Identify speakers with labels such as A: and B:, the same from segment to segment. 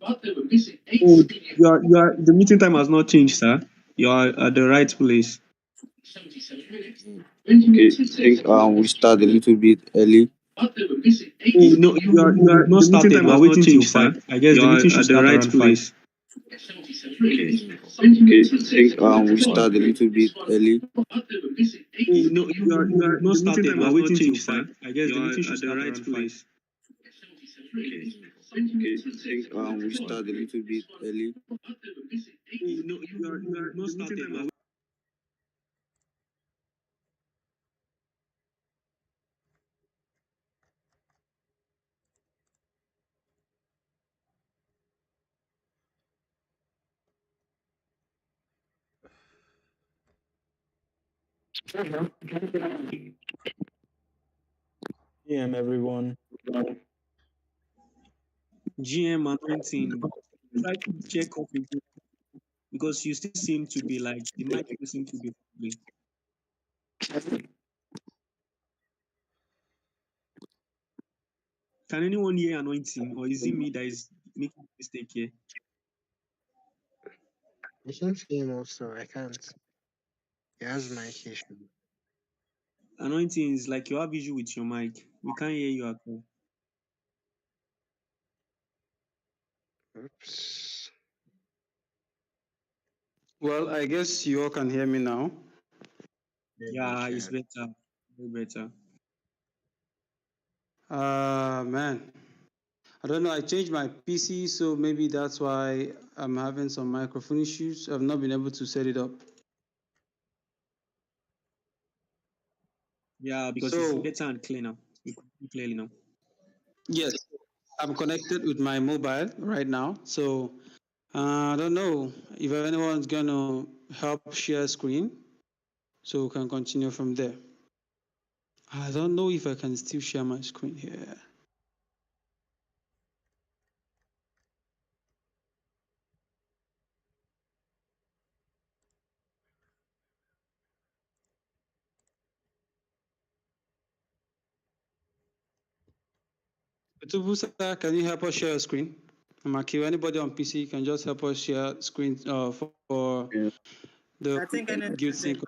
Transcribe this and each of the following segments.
A: Oh, you are. The meeting time has not changed, sir. You are at the right place.
B: Okay, I think we start a little bit early.
A: Oh, no, you are. Not started. We are waiting till 5. I guess the meeting should start around 5.
B: Okay, I think we start a little bit early.
A: Oh, no, you are. Not started. We are waiting till 5. I guess the meeting should start around 5.
B: Okay, I think we start a little bit early.
A: Oh, no, you are. Not started. We are.
C: Everyone.
A: GM anointing, but try to check up again because you still seem to be like the mic still seem to be fumbling. Can anyone hear anointing, or is it me that is making a mistake here?
D: I can't see him also. I can't. He has mic issue.
A: Anointing is like you have issue with your mic. We can't hear you at all.
D: Oops.
E: Well, I guess you all can hear me now.
A: Yeah, it's better. Way better.
E: Man, I don't know. I changed my PC, so maybe that's why I'm having some microphone issues. I've not been able to set it up.
A: Yeah, because it's better and cleaner. You can hear clearly now.
E: Yes, I'm connected with my mobile right now. So I don't know if anyone's gonna help share screen, so we can continue from there. I don't know if I can still share my screen here. Tubusa, can you help us share a screen? Maki, anybody on PC can just help us share screen for the
C: I think I need
E: guild
C: to
E: sync.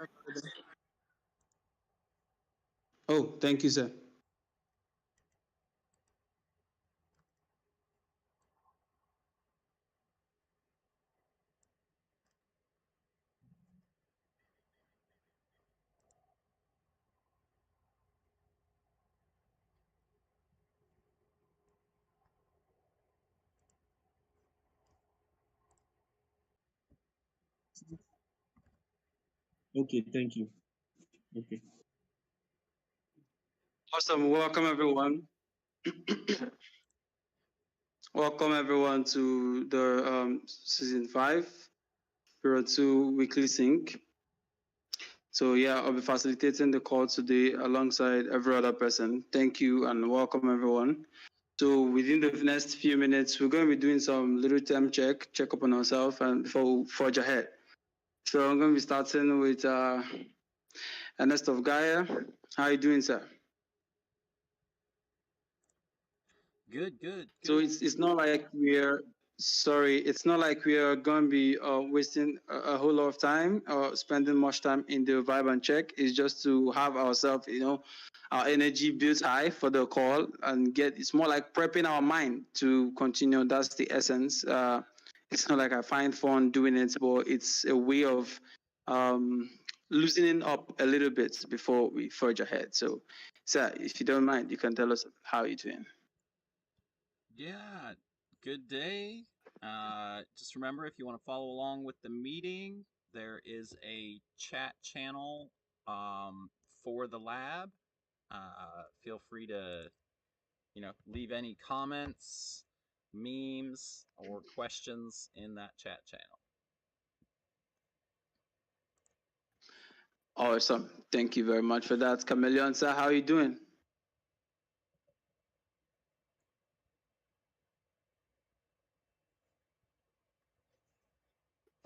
E: Oh, thank you, sir.
A: Okay, thank you. Okay.
E: Awesome. Welcome, everyone. Welcome, everyone, to the season 5, period 2 weekly sync. So yeah, I'll be facilitating the call today alongside every other person. Thank you and welcome, everyone. So within the next few minutes, we're going to be doing some little time check up on ourselves and before we forge ahead. So I'm going to be starting with Ernest of Gaia. How are you doing, sir?
F: Good.
E: So it's not like we're going to be wasting a whole lot of time or spending much time in the vibe and check. It's just to have ourselves, our energy built high for the call and it's more like prepping our mind to continue. That's the essence. It's not like I find fun doing it, but it's a way of loosening up a little bit before we forge ahead. So, sir, if you don't mind, you can tell us how you're doing.
F: Yeah, good day. Just remember, if you want to follow along with the meeting, there is a chat channel for the lab. Feel free to, leave any comments, memes, or questions in that chat channel.
E: Awesome. Thank you very much for that. Chameleon, sir, how are you doing?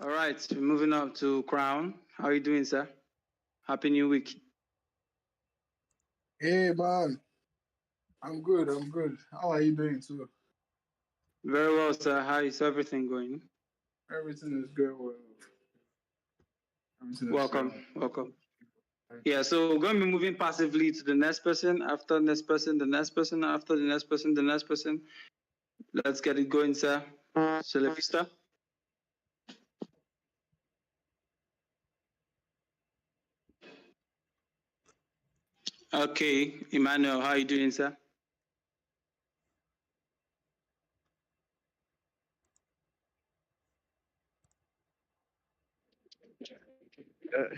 E: All right, moving up to Crown. How are you doing, sir? Happy New Week.
G: Hey, man. I'm good. How are you doing too?
E: Very well, sir. How is everything going?
G: Everything is going well. Everything is
E: Welcome. Yeah, so we're going to be moving passively to the next person, after next person, the next person, after the next person, the next person. Let's get it going, sir. Vista. Okay, Emmanuel, how are you doing, sir?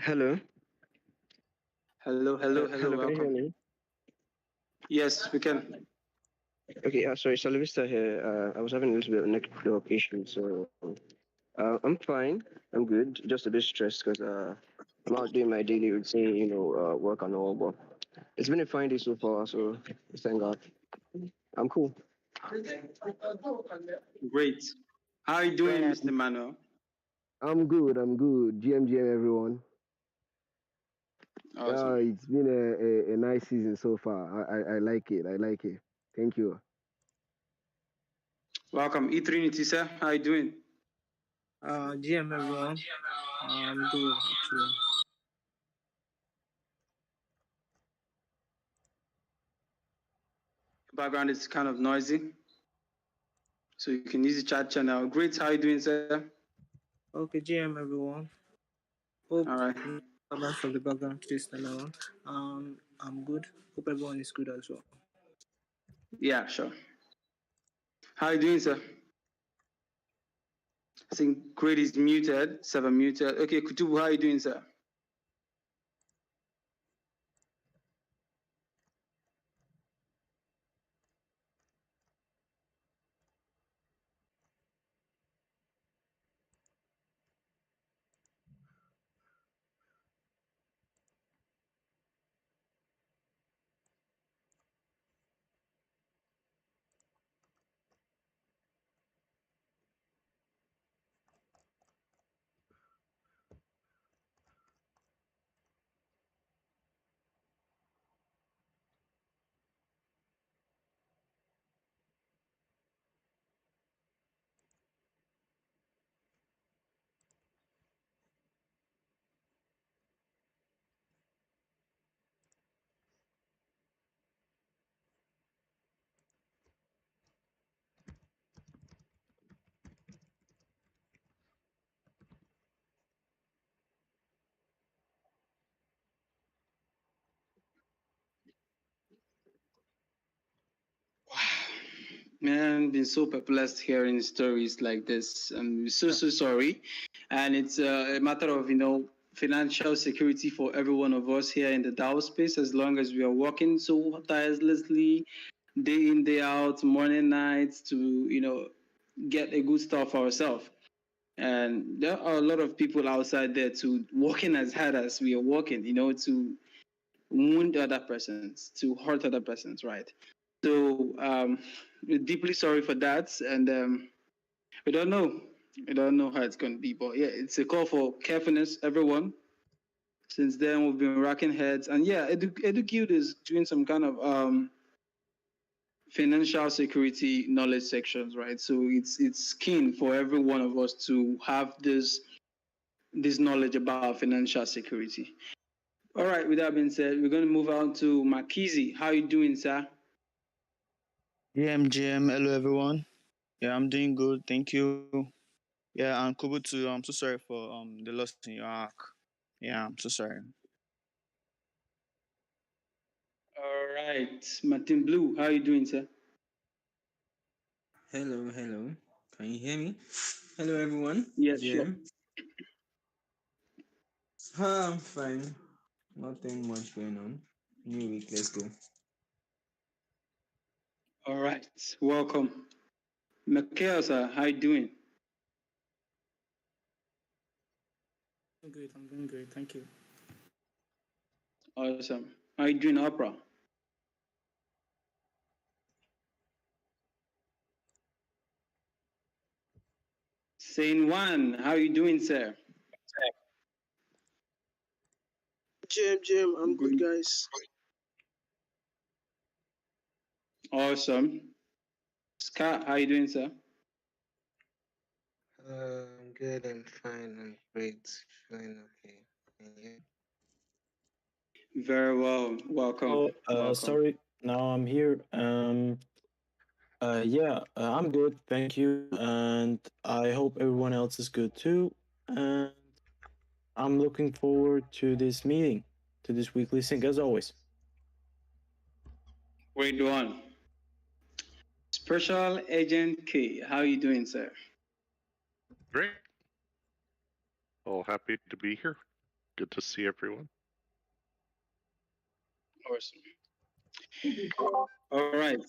H: Hello.
E: Hello,
H: Hello, can you hear
E: welcome.
H: me?
E: Yes, we can.
H: Okay, sorry, Salavista here. I was having a little bit of network issue, so I'm fine. I'm good. Just a bit stressed because I'm out doing my daily routine, work and all. But it's been a fine day so far, so thank God. I'm cool.
E: Great. How are you doing, Mr. Emmanuel?
H: I'm good. I'm good. GM, everyone.
E: Awesome.
H: It's been a nice season so far. I like it. I like it. Thank you.
E: Welcome, E-Trinity, sir. How are you doing?
I: GM everyone. I'm good actually.
E: Background is kind of noisy, so you can use the chat channel. Great. How are you doing, sir?
I: Okay, GM everyone. Hope
E: All right.
I: no disturbance from the background this time around. I'm good. Hope everyone is good as well.
E: Yeah, sure. How are you doing, sir? I think Great is muted. Seven muted. Okay, Kutubu, how are you doing, sir? Man, been so perplexed hearing stories like this. I'm so sorry, and it's a matter of financial security for every one of us here in the DAO space. As long as we are working so tirelessly, day in day out, morning nights, to get a good stuff for ourselves. And there are a lot of people outside there to working as hard as we are working, to wound other persons, to hurt other persons, right? So we're deeply sorry for that, and we don't know. We don't know how it's going to be, but yeah, it's a call for carefulness, everyone. Since then, we've been racking heads, and yeah, EduCute is doing some kind of financial security knowledge sections, right? So it's keen for every one of us to have this knowledge about financial security. All right. With that being said, we're going to move on to Makizi. How you doing, sir?
C: GM, hello everyone. Yeah, I'm doing good, thank you. Yeah, and Kubutu, I'm so sorry for the loss in your arc. Yeah, I'm so sorry.
E: All right, Martin Blue. How you doing, sir?
A: Hello. Can you hear me? Hello, everyone.
E: Yes, sure.
A: GM. I'm fine. Nothing much going on. New week. Let's go.
E: All right. Welcome. Mikhail, sir. How you doing?
I: I'm good. I'm doing great. Thank you.
E: Awesome. How you doing, Opera? Sane One. How you doing, sir?
J: GM, I'm good, guys.
E: Awesome. Scott, how you doing, sir?
D: good. I'm fine. I'm great. Feeling okay. And you?
E: Very well. Welcome.
K: Oh,
E: Welcome.
K: sorry. Now I'm here. Yeah, I'm good. Thank you, and I hope everyone else is good too. And I'm looking forward to this meeting, to this weekly sync as always.
E: Great one. Special Agent K, how are you doing, sir?
L: Great. Well, happy to be here. Good to see everyone.
E: Awesome. All right.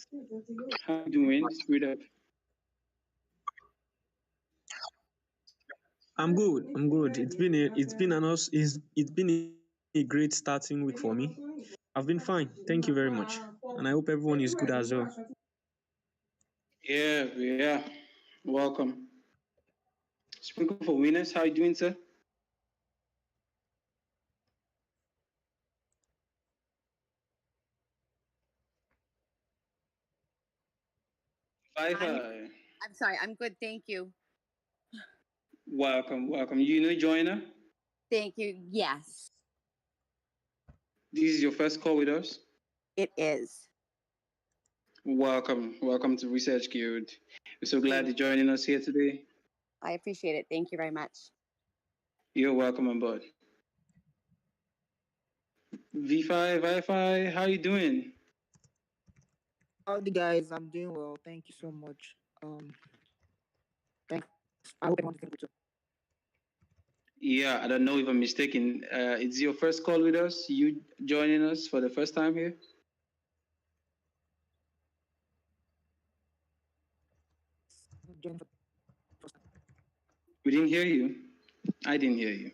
E: How you doing? Read up.
A: I'm good. I'm good. It's been a great starting week for me. I've been fine. Thank you very much, and I hope everyone is good as well.
E: Yeah. Welcome. Sprinkle for winners, how you doing, sir? Hi.
M: I'm sorry. I'm good. Thank you.
E: Welcome. You know joiner?
M: Thank you. Yes,
E: This is your first call with us?
M: it is.
E: Welcome to Research Guild. We're so glad you're joining us here today.
M: I appreciate it. Thank you very much.
E: You're welcome on board. V5, Wi-Fi, how you doing?
I: Howdy guys, I'm doing well. Thank you so much. Thanks. I hope everyone's doing good too.
E: Yeah, I don't know if I'm mistaken. It's your first call with us? You joining us for the first time here?
I: Joining for the first time.
E: We didn't hear you. I didn't hear you.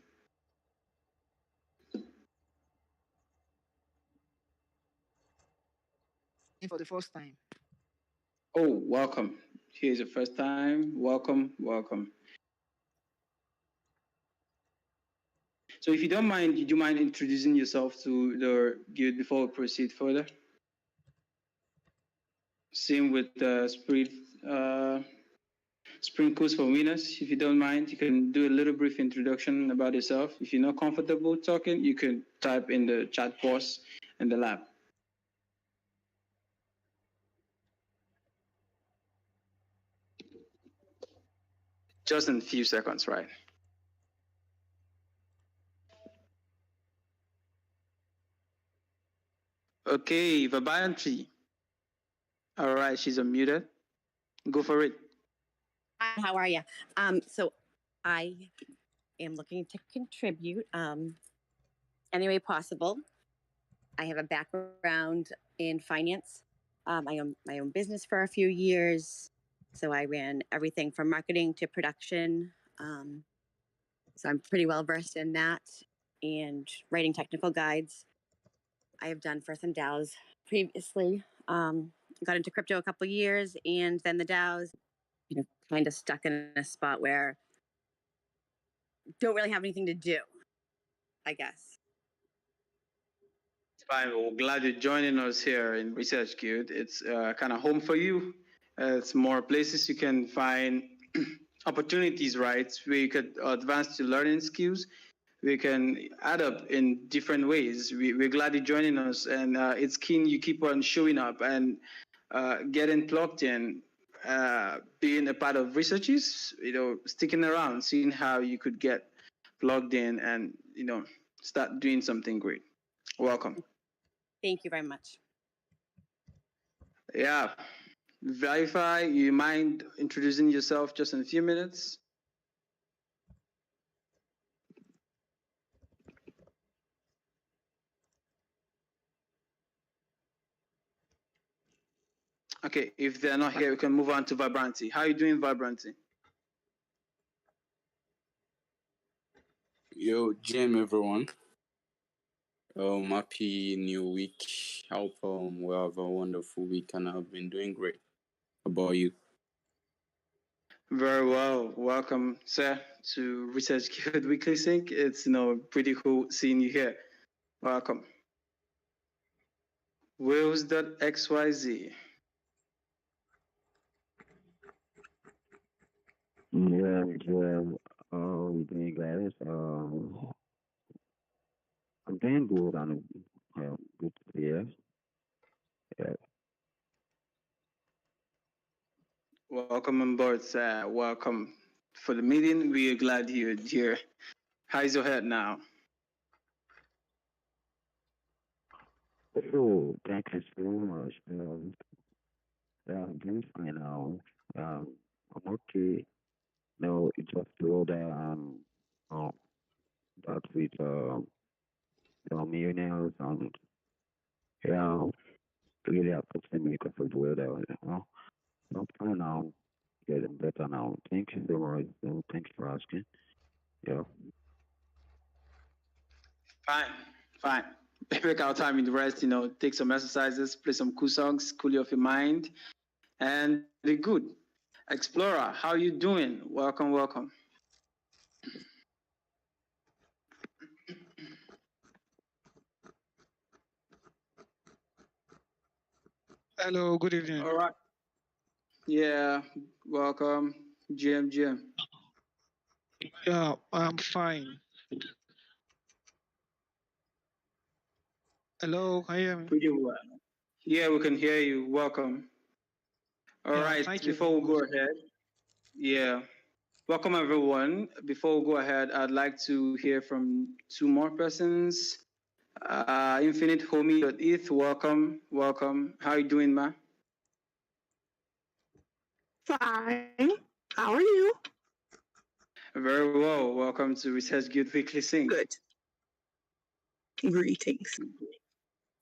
I: For the first time.
E: Oh, welcome. Here's your first time. Welcome. So if you don't mind, do you mind introducing yourself to the guild before we proceed further? Same with Sprinkles for winners. If you don't mind, you can do a little brief introduction about yourself. If you're not comfortable talking, you can type in the chat box in the lab. Just in a few seconds, right? Okay, Vabanti. All right, she's unmuted. Go for it.
M: Hi, how are you? So I am looking to contribute any way possible. I have a background in finance. I own my own business for a few years. So I ran everything from marketing to production. So I'm pretty well versed in that and writing technical guides. I have done for some DAOs previously. Got into crypto a couple years, and then the DAOs, kind of stuck in a spot where don't really have anything to do, I guess.
E: Fine. Well, glad you're joining us here in Research Guild. It's kind of home for you. It's more places you can find opportunities, right, where you could advance your learning skills. We can add up in different ways. We're glad you're joining us, and it's keen you keep on showing up and getting plugged in, being a part of researches, sticking around, seeing how you could get plugged in and, start doing something great. Welcome.
M: Thank you very much.
E: Yeah. Verify, you mind introducing yourself just in a few minutes? Okay, if they're not here, we can move on to Vibranti. How are you doing, Vibranti?
B: Yo, Jim, everyone. Happy new week. Hope we have a wonderful week, and I've been doing great. How about you?
E: Very well. Welcome, sir, to Research Guild Weekly Sync. It's pretty cool seeing you here. Welcome. Wheels.xyz.
N: Yeah, Oh, we doing Gladys. I'm doing good and good to hear. Yeah.
E: Welcome on board, sir. Welcome for the meeting. We are glad you're here. How's your head now?
N: Oh, thank you so much. Yeah, I'm doing fine now. I'm okay. No, it's just the weather um, that with millionaires and yeah, really affecting me because of the weather. You know, I'm fine now, getting better now. Thank you so much. Thanks for asking. Yeah.
E: Fine, fine. Take our time in the rest, take some exercises, play some cool songs, cool you off your mind, and be good. Explorer, how you doing? Welcome, welcome.
O: Hello, good evening.
E: All right. Yeah, welcome. GM.
O: Yeah, I'm fine. Hello, can you hear me?
E: Pretty well. Yeah, we can hear you. Welcome. All
O: Yeah,
E: right,
O: thank you
E: before
O: very
E: we go
O: much.
E: ahead, yeah, welcome everyone. Before we go ahead, I'd like to hear from two more persons. Infinite Homie.eth, welcome, welcome. How you doing, ma?
P: Fine. How are you?
E: Very well. Welcome to Research Guild Weekly Sync.
P: Good. Greetings.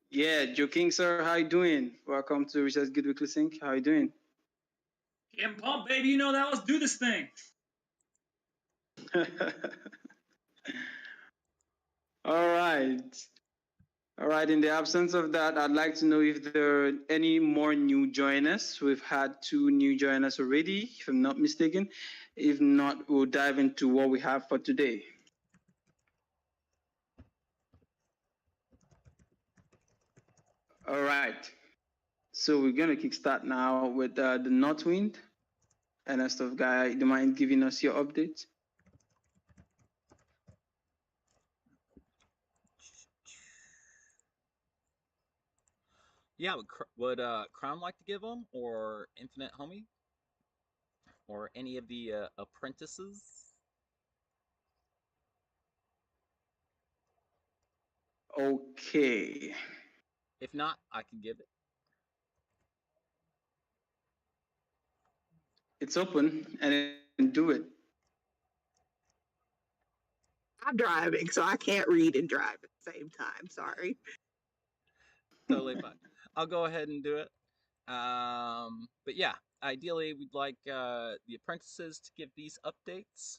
E: Yeah, Joe King, sir, how you doing? Welcome to Research Guild Weekly Sync. How you doing?
Q: Getting pumped, baby. You know that. Let's do this thing.
E: All right. All right. In the absence of that, I'd like to know if there are any more new joiners. We've had 2 new joiners already, if I'm not mistaken. If not, we'll dive into what we have for today. All right. So we're gonna kickstart now with the Northwind. And stuff, guy, do you mind giving us your update?
F: Yeah, would Crown like to give them, or Infinite Homie, or any of the apprentices?
E: Okay.
F: If not, I can give it.
E: It's open and do it.
P: I'm driving, so I can't read and drive at the same time. Sorry.
F: Totally fine. I'll go ahead and do it. But yeah, ideally, we'd like the apprentices to give these updates.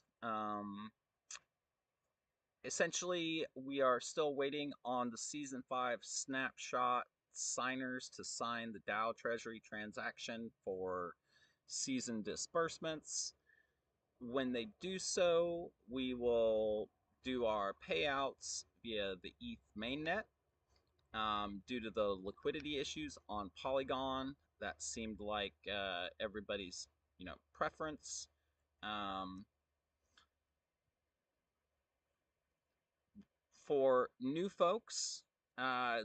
F: Essentially, we are still waiting on the Season 5 snapshot signers to sign the DAO Treasury transaction for season disbursements. When they do so, we will do our payouts via the ETH mainnet. Due to the liquidity issues on Polygon, that seemed like everybody's preference. For new folks,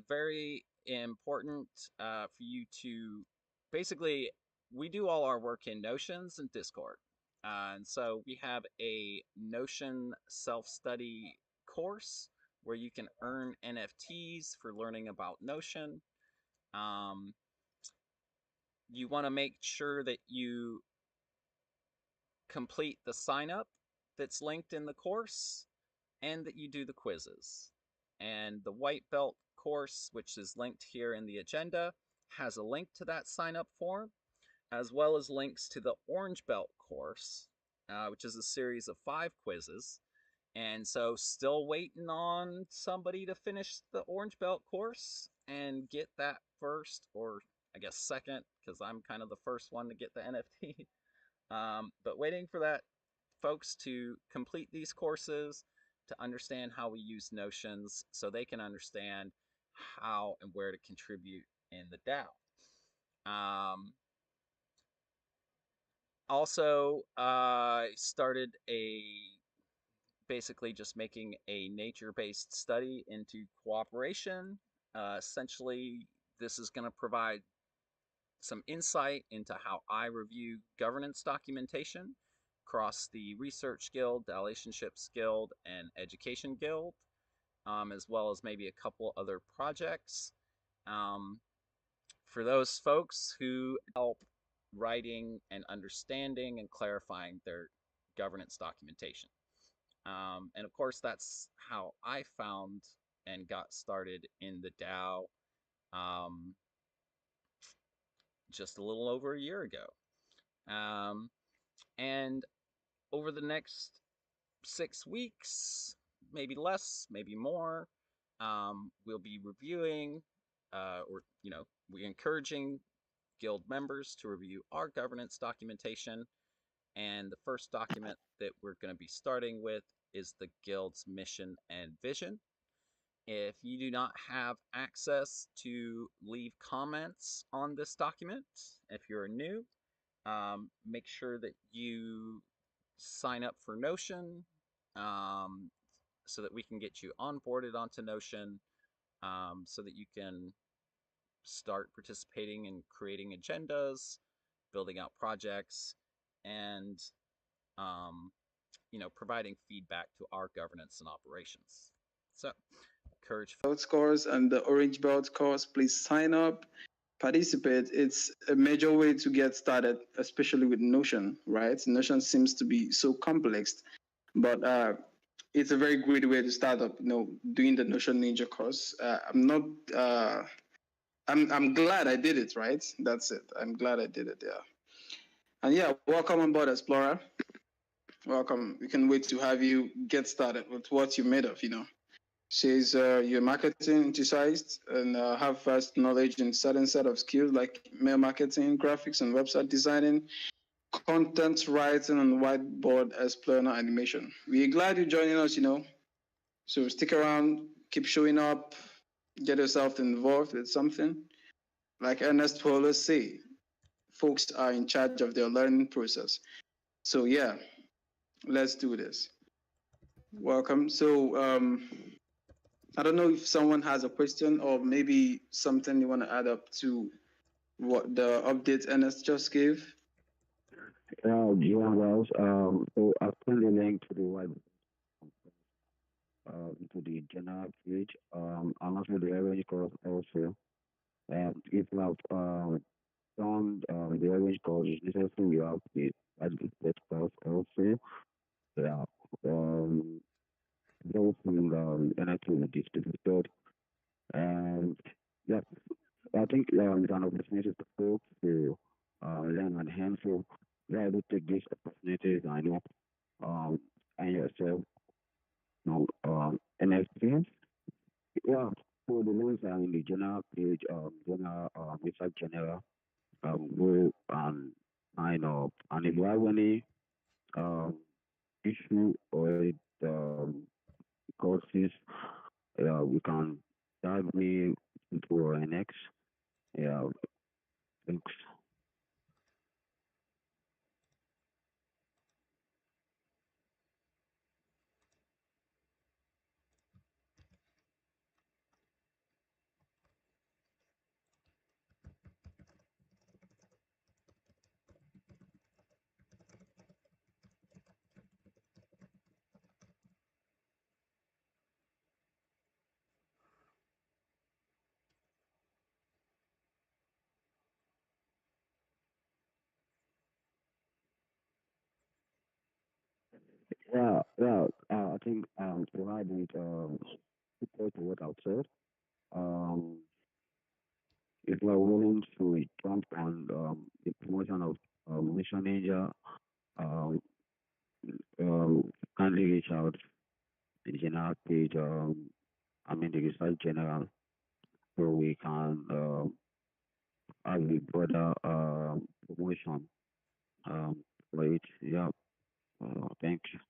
F: very important for you to basically, we do all our work in Notions and Discord. And so we have a Notion self-study course where you can earn NFTs for learning about Notion. You want to make sure that you complete the sign up that's linked in the course and that you do the quizzes. And the white belt course, which is linked here in the agenda, has a link to that sign up form, as well as links to the orange belt course, which is a series of 5 quizzes. And so still waiting on somebody to finish the orange belt course and get that first, or I guess second, because I'm kind of the first one to get the NFT. But waiting for that folks to complete these courses to understand how we use Notions so they can understand how and where to contribute in the DAO. Also, started a basically just making a nature-based study into cooperation. Essentially, this is going to provide some insight into how I review governance documentation across the Research Guild, the Relationships Guild, and Education Guild, as well as maybe a couple other projects. For those folks who help writing and understanding and clarifying their governance documentation. And of course, that's how I found and got started in the DAO just a little over a year ago. And over the next 6 weeks, maybe less, maybe more, we'll be reviewing, we're encouraging guild members to review our governance documentation. And the first document that we're going to be starting with is the guild's mission and vision. If you do not have access to leave comments on this document, if you're new, make sure that you sign up for Notion so that we can get you onboarded onto Notion so that you can start participating in creating agendas, building out projects, and providing feedback to our governance and operations. So, encourage
E: belt scores and the orange belt course, please sign up, participate. It's a major way to get started, especially with Notion, right? Notion seems to be so complex, but it's a very great way to start up, doing the Notion Ninja course. I'm glad I did it, right? That's it. I'm glad I did it, yeah. And yeah, welcome on board, Explorer. Welcome. We can wait to have you get started with what you're made of, Says you're marketing enthusiast and have vast knowledge in certain set of skills like mail marketing, graphics and website designing, content writing, and whiteboard explainer animation. We're glad you're joining us, So stick around, keep showing up, get yourself involved with something. Like Ernest will always say, folks are in charge of their learning process. So yeah, let's do this. Welcome. So I don't know if someone has a question or maybe something you want to add up to what the update Ernest just gave.
N: Yeah, well, so I've sent the link to the web, to the general page, and also the average course also. If you have found the average course is necessary, you have the best course also. Yeah, those will NIT will distribute. And yeah, I think it's an opportunity for folks to learn and hand. So you're able to take these opportunities and yourself, and experience. Yeah, so the links are in the general page, general, website general, go and sign up. And if you have any um, issue or courses, we can tag me into our next. Yeah, thanks. I think to add it, equal to what I've said, um, if we're willing to jump on the promotion of Mission Ninja, um, kindly reach out to the general page, the research general, so we can have a broader promotion for it. Yeah, thank you.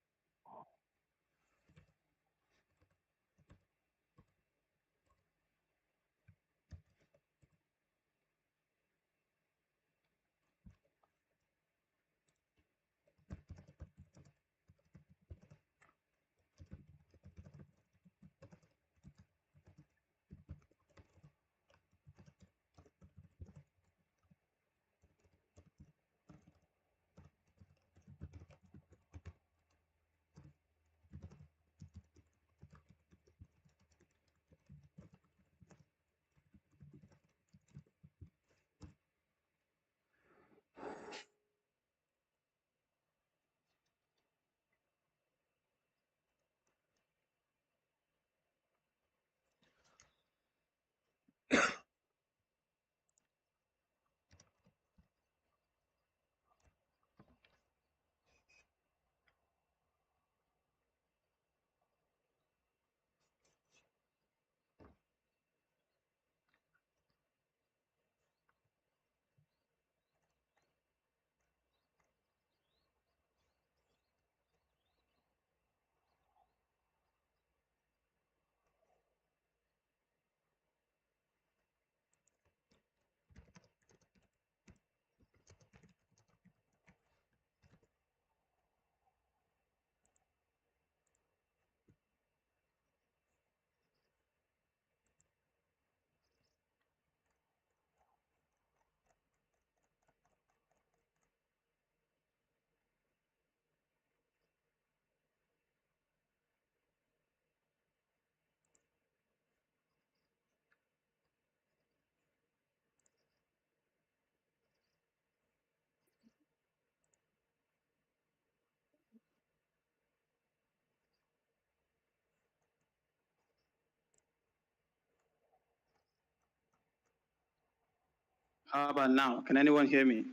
E: How about now? Can anyone hear me?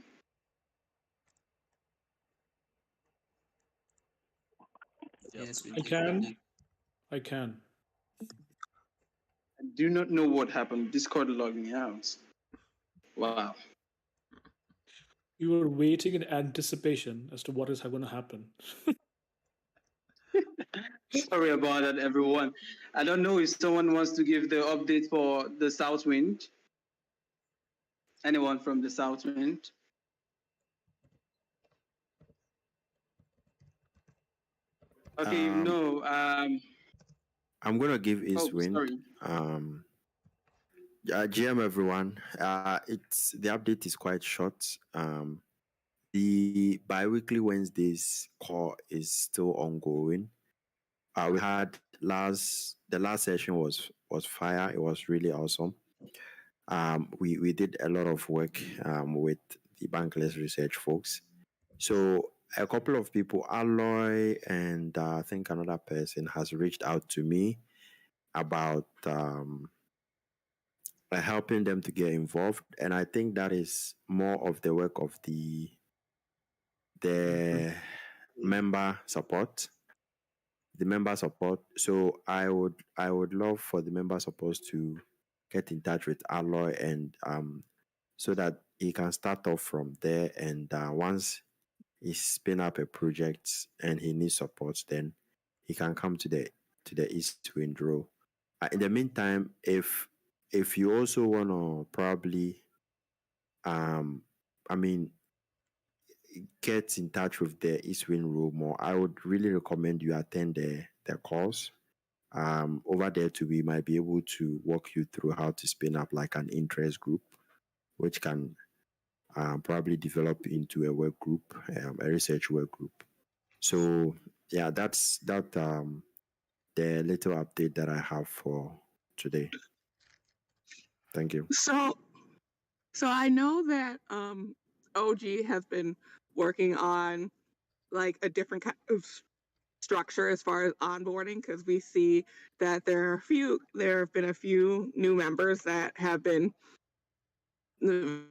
F: Yes,
Q: I can. I can.
E: I do not know what happened. Discord logged me out. Wow.
Q: We were waiting in anticipation as to what is going to happen.
E: Sorry about that, everyone. I don't know if someone wants to give the update for the South Wind. Anyone from the South Wind? Okay, no.
R: I'm gonna give
E: Oh,
R: East Wind.
E: sorry.
R: GM everyone. It's the update is quite short. The bi-weekly Wednesdays call is still ongoing. We had the last session was fire. It was really awesome. We did a lot of work with the Bankless research folks. So a couple of people, Alloy and I think another person, has reached out to me about helping them to get involved, and I think that is more of the work of the member support. The member support. So I would love for the member support to get in touch with Alloy and so that he can start off from there, and once he's spin up a project and he needs support, then he can come to the East Wind role. In the meantime, if you also want to probably I mean get in touch with the East Wind role more, I would really recommend you attend the course. Over there too, we might be able to walk you through how to spin up like an interest group, which can probably develop into a work group, a research work group. So yeah, that's the little update that I have for today. Thank you.
P: So I know that OG has been working on like a different kind of structure as far as onboarding, because we see that there have been a few new members that have been involved.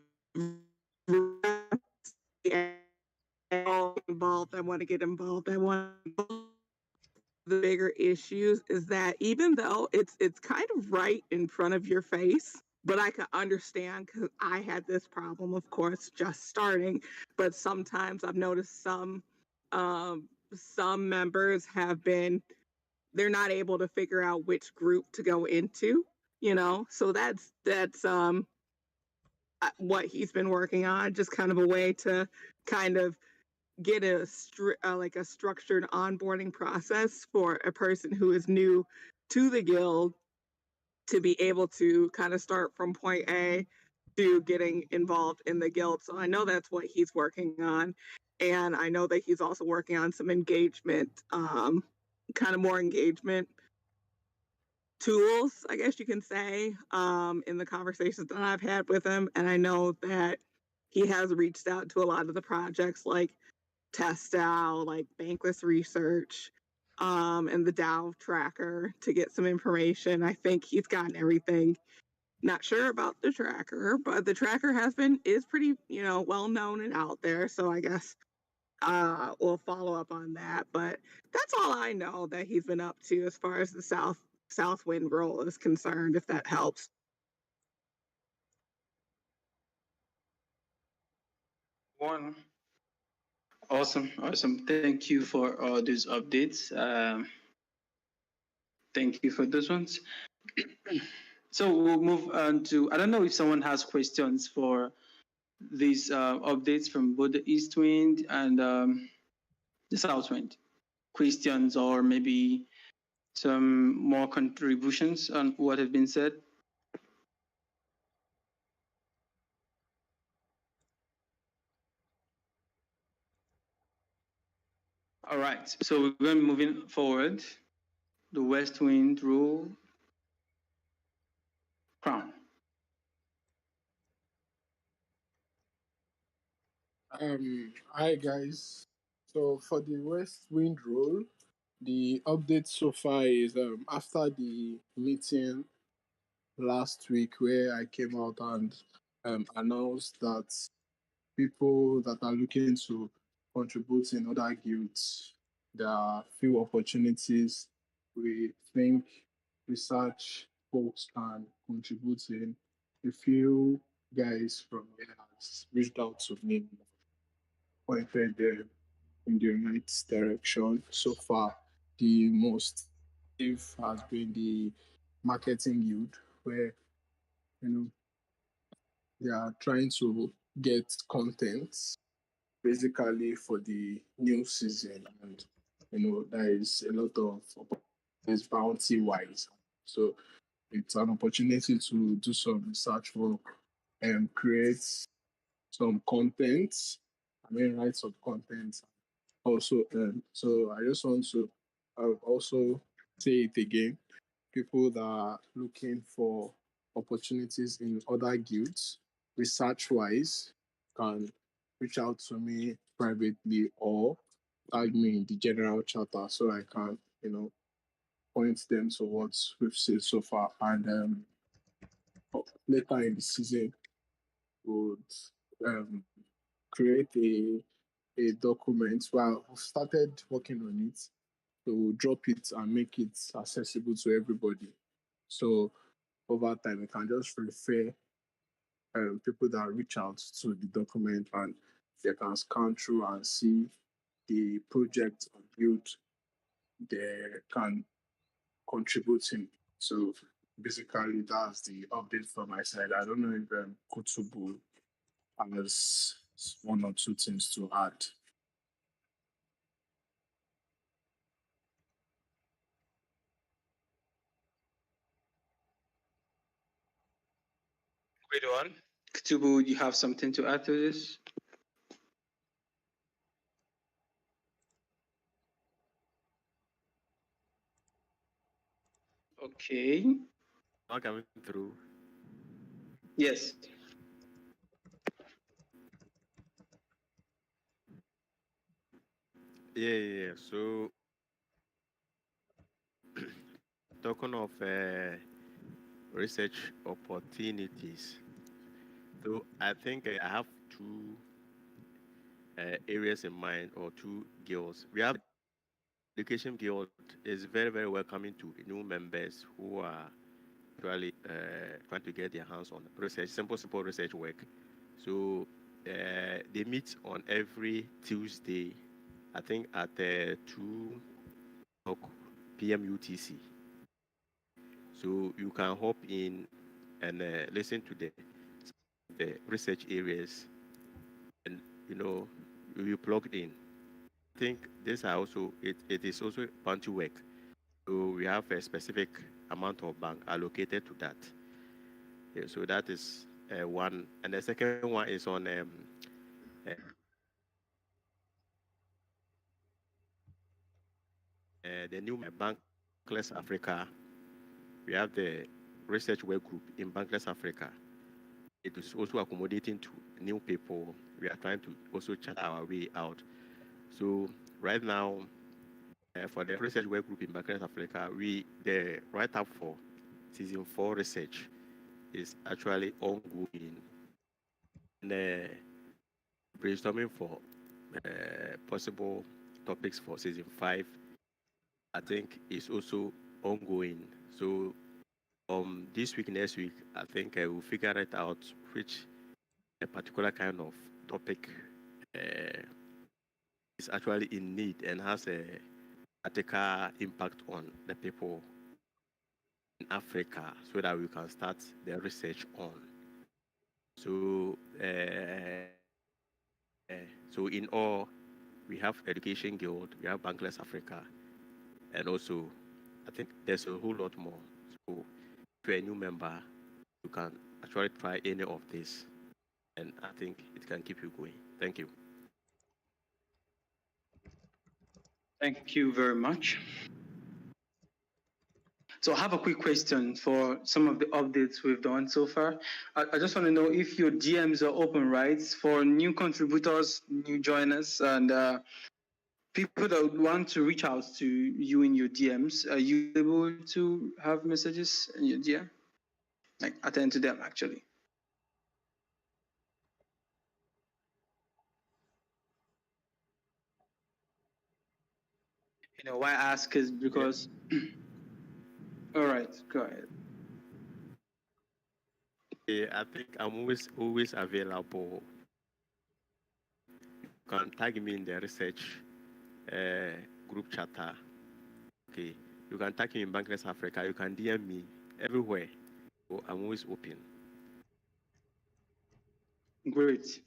P: I want to get involved. The bigger issues is that even though it's kind of right in front of your face, but I can understand because I had this problem, of course, just starting. But sometimes I've noticed some members they're not able to figure out which group to go into, so that's what he's been working on, just kind of a way to kind of get like a structured onboarding process for a person who is new to the guild to be able to kind of start from point A to getting involved in the guild. So I know that's what he's working on, and I know that he's also working on some engagement, kind of more engagement tools, I guess you can say, in the conversations that I've had with him. And I know that he has reached out to a lot of the projects like Test DAO, like Bankless Research, and the DAO tracker to get some information. I think he's gotten everything. Not sure about the tracker, but the tracker is pretty, well known and out there. So I guess we'll follow up on that. But that's all I know that he's been up to as far as the Southwind role is concerned, if that helps.
E: One. Awesome. Thank you for all these updates. Thank you for those ones. So we'll move on to, I don't know if someone has questions for these updates from both the East Wind and the South Wind. Questions or maybe some more contributions on what have been said. All right, so we're going to be moving forward. The West Wind rule. Crown.
G: Hi guys. So for the West Wind role, the update so far is after the meeting last week where I came out and announced that people that are looking to contribute in other guilds, there are few opportunities we think research folks can contribute in. A few guys from here has reached out to me, pointed them in the right direction. So far, the most active has been the marketing guild, where you know they are trying to get content basically for the new season, and there is a lot of opportunities bounty wise. So it's an opportunity to do some research work and create some content. I mean, write some content also. So I just want to also say it again. People that are looking for opportunities in other guilds, research wise, can reach out to me privately or tag me in the general chatter so I can, point them to what we've seen so far. And later in the season, would um, create a document. Well, we've started working on it. So we'll drop it and make it accessible to everybody. So over time, we can just refer people that reach out to the document, and they can scan through and see the project and build they can contribute in. So basically, that's the update from my side. I don't know if Kutubu has one or two things to add.
E: Great one. Kutubu, you have something to add to this? Okay.
S: Not coming through.
E: Yes.
S: Yeah. So, talking of research opportunities, so I think I have two areas in mind, or two guilds. We have education guild is very, very welcoming to new members who are actually trying to get their hands on research, simple research work. So they meet on every Tuesday, I think at 2 p.m. UTC. So you can hop in and listen to the research areas, and you'll be plugged in. I think this are also it is also bounty work. So we have a specific amount of bank allocated to that. Yeah, so that is one, and the second one is on the new Bankless Africa. We have the research work group in Bankless Africa. It is also accommodating to new people. We are trying to also chat our way out. So right now, for the research work group in Bankless Africa, the write-up for season 4 research is actually ongoing. And brainstorming for possible topics for season 5, I think, is also ongoing. So this week, next week, I think I will figure it out which a particular kind of topic is actually in need and has a particular impact on the people in Africa, so that we can start the research on. So, so in all, we have Education Guild, we have Bankless Africa, and also I think there's a whole lot more. So if you're a new member, you can actually try any of this, and I think it can keep you going. Thank you.
E: Thank you very much. So I have a quick question for some of the updates we've done so far. I just want to know if your DMs are open, right, for new contributors, new joiners, and people that would want to reach out to you in your DMs. Are you able to have messages in your DM? Like attend to them, actually. why I ask is because. All right, go ahead.
S: Yeah, I think I'm always available. You can tag me in the research group chatter. Okay, you can tag me in Bankless Africa. You can DM me everywhere. So I'm always open.
E: Great.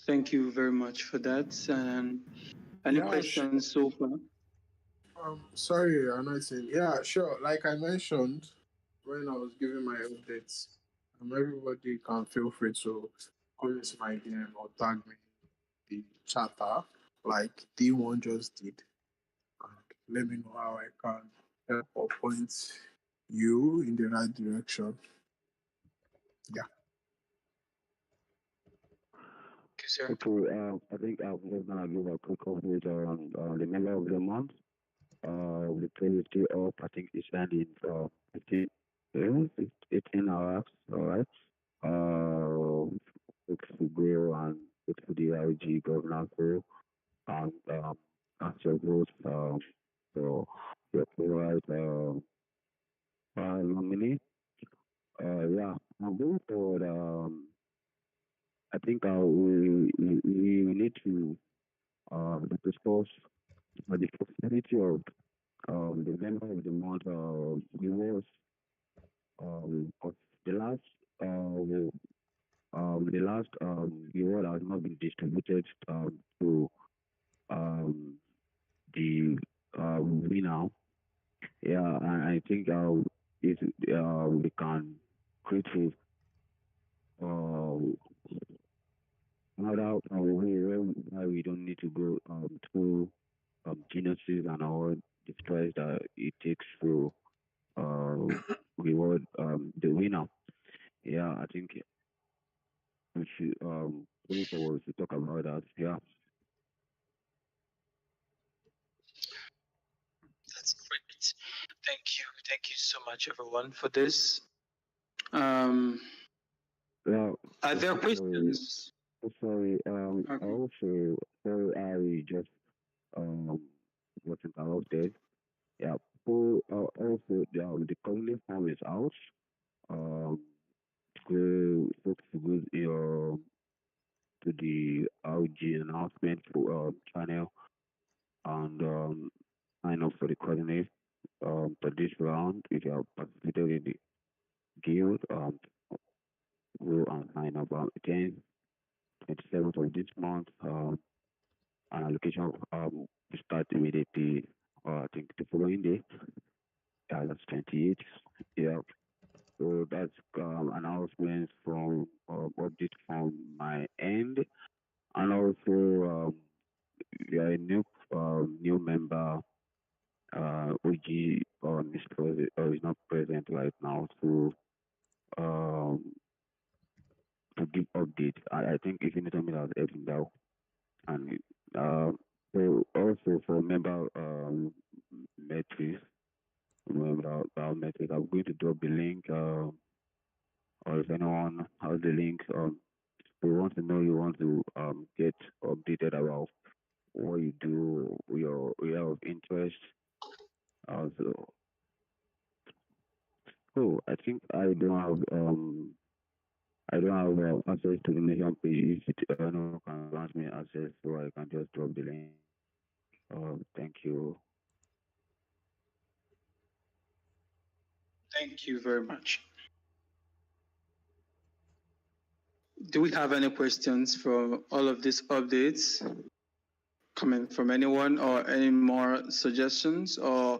E: Thank you very much for that. And any
G: Yeah,
E: questions so far?
G: Sorry, Anointing. Yeah, sure. Like I mentioned when I was giving my updates, everybody can feel free to come into my DM or tag me in the chatter, like D1 just did, and let me know how I can help or point you in the right direction. Yeah.
N: Okay, I think I'm just gonna give a quick update on the member of the month. The play is still up. I think it's ending 15, 18 hours. All right. Thanks to Bill and thanks to the IG governor for and answer votes for your favorite nominee. Yeah, I'm going forward. I think we need to discuss the possibility of the member of the month rewards of the last reward has not been distributed to um, the winner. Yeah, and I think if we can create another way where we don't need to go through genesis and all the stress that it takes to reward the winner. Yeah, I think we should going forward to talk about that. Yeah.
E: That's great. Thank you so much, everyone, for this.
N: Well,
E: Are there questions?
N: sorry. Also, sorry, I just wasn't interrupted. Yeah. So, also, the community form is out. Um, folks to go to the RG announcement for channel and sign up for the coordinate for this round. If you have participated in the guild, go and sign up on 10th, 27th of this month. An allocation will start immediately, I think the following day. Yeah, that's 28th. Yeah. So that's announcements from update from my end. And also, we are a new member. OG is not present right now um, to give update. I think if you need something that's helping out. And so also for member metrics, member metrics, I'm going to drop the link. Or if anyone has the link, we want to know you want to get updated about what you do, your area of interest. Also, I think I don't have access to the nation page. If anyone can grant me access, so I can just drop the link. Thank you.
E: Thank you very much. Do we have any questions for all of these updates coming from anyone, or any more suggestions, or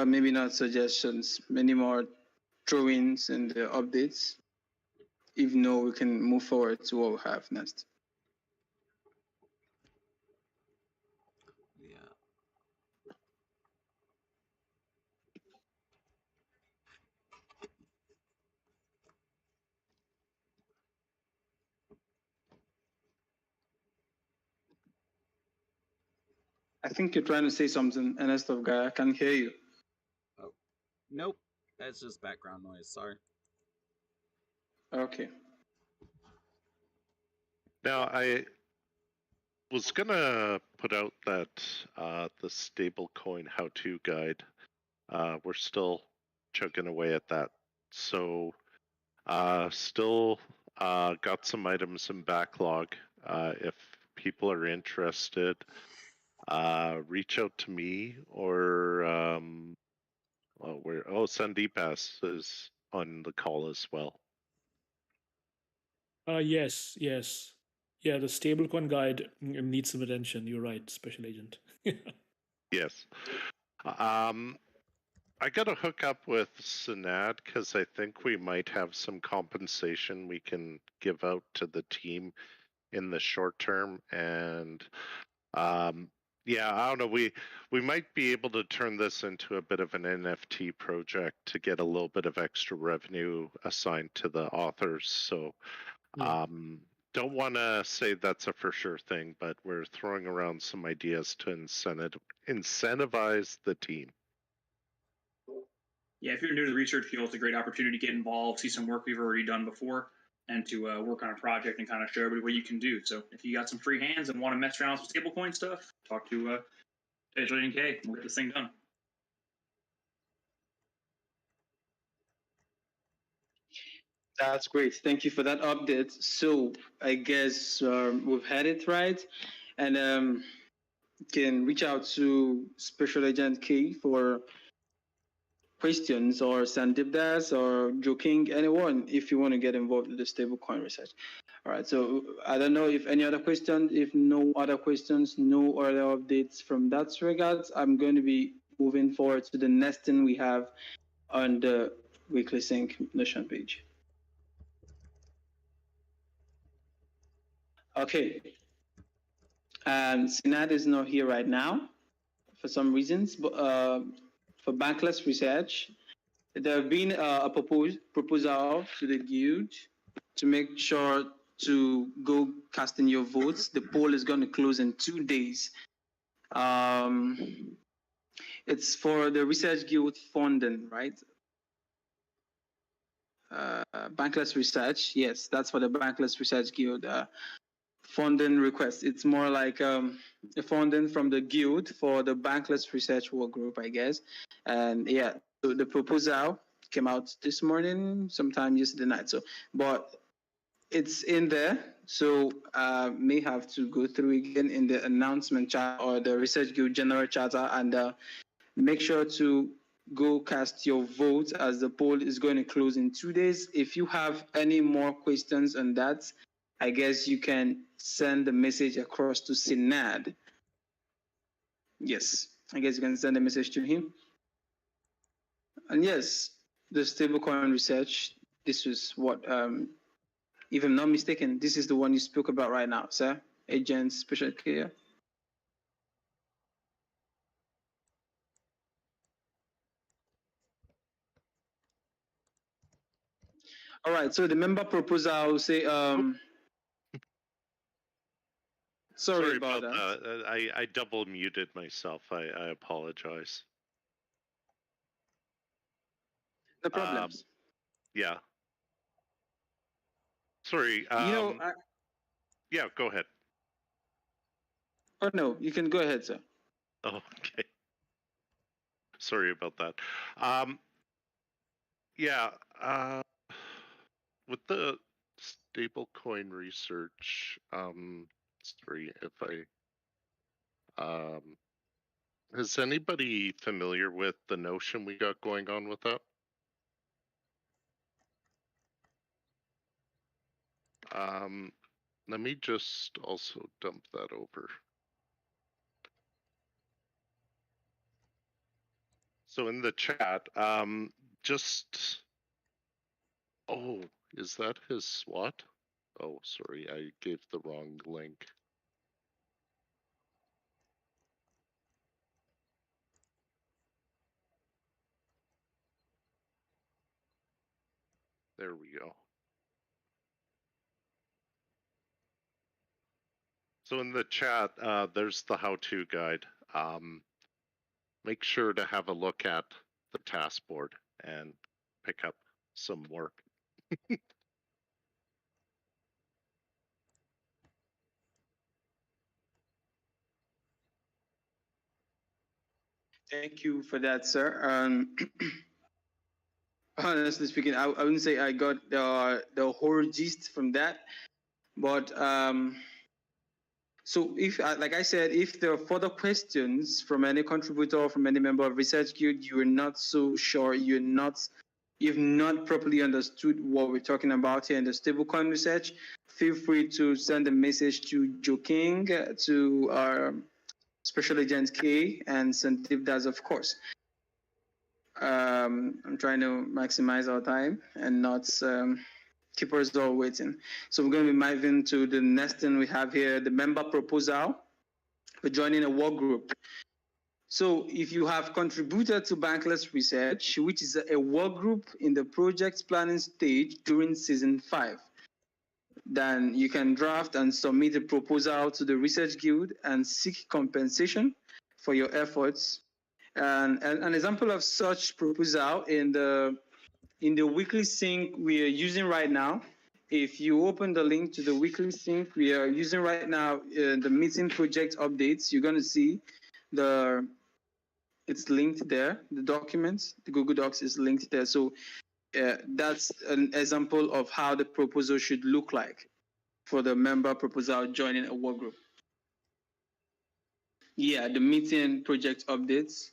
E: maybe not suggestions, many more drawings in the updates? If no, we can move forward to what we have next.
F: Yeah.
E: I think you're trying to say something, Ernesto guy. I can hear you.
F: Oh, nope. That's just background noise. Sorry.
E: Okay.
L: Now, was gonna put out that the stablecoin how-to guide. We're still chugging away at that. So still got some items in backlog. If people are interested, reach out to me or Sandeep is on the call as well.
Q: Yes. Yeah, the stablecoin guide needs some attention. You're right, Special Agent.
L: Yes. I got to hook up with Sinad because I think we might have some compensation we can give out to the team in the short term. And yeah, I don't know. We might be able to turn this into a bit of an NFT project to get a little bit of extra revenue assigned to the authors. So don't want to say that's a for sure thing, but we're throwing around some ideas to incentivize the team.
T: Yeah, if you're new to the research field, it's a great opportunity to get involved, see some work we've already done before, and to work on a project and kind of show everybody what you can do. So if you got some free hands and want to mess around with some stablecoin stuff, talk to Julian K. We'll get this thing done.
E: That's great. Thank you for that update. So I guess we've had it right, and can reach out to Special Agent K for questions, or Sandeep Das or Joe King, anyone, if you want to get involved with the stablecoin research. All right. So I don't know if any other questions. If no other questions, no other updates from that regards, I'm going to be moving forward to the next thing we have on the Weekly Sync Notion page. Okay. Sinad is not here right now for some reasons, but for Bankless Research, there have been a proposal to the guild to make sure to go casting your votes. The poll is going to close in 2 days. It's for the Research Guild funding, right? Bankless Research, yes, that's for the Bankless Research Guild funding request. It's more like a funding from the guild for the Bankless Research Work Group, I guess. And yeah, so the proposal came out this morning, sometime yesterday night. So, but it's in there. So may have to go through again in the announcement chat or the Research Guild General Charter, and make sure to go cast your vote as the poll is going to close in 2 days. If you have any more questions on that, I guess you can send the message across to Sinad. Yes, I guess you can send a message to him. And yes, the stablecoin research, this is what, if I'm not mistaken, this is the one you spoke about right now, sir. Agent Special Care. All right, so the member proposal say, sorry about that.
L: I double muted myself. I apologize.
E: No problems.
L: Yeah. Sorry. Yeah, go ahead.
E: Oh no, you can go ahead, sir.
L: Oh, okay. Sorry about that. Yeah. With the stablecoin research, sorry if I is anybody familiar with the notion we got going on with that? Let me just also dump that over. So in the chat, just, oh, is that his SWAT? Oh, sorry, I gave the wrong link. There we go. So in the chat, there's the how-to guide. Make sure to have a look at the task board and pick up some work.
E: Thank you for that, sir. Honestly speaking, I wouldn't say I got the whole gist from that, but so if, like I said, if there are further questions from any contributor, from any member of Research Guild, you are not so sure, you've not properly understood what we're talking about here in the stablecoin research, feel free to send a message to Joe King, to our Special Agent K, and Sandeep Das, of course. I'm trying to maximize our time and not keep us all waiting. So we're going to be moving to the next thing we have here, the member proposal for joining a work group. So if you have contributed to Bankless Research, which is a work group in the project planning stage during season 5, then you can draft and submit a proposal to the Research Guild and seek compensation for your efforts. And an example of such proposal in the weekly sync we are using right now, if you open the link to the weekly sync we are using right now, the meeting project updates, you're going to see it's linked there. The documents, the Google Docs is linked there. So that's an example of how the proposal should look like for the member proposal joining a work group. Yeah, the meeting project updates.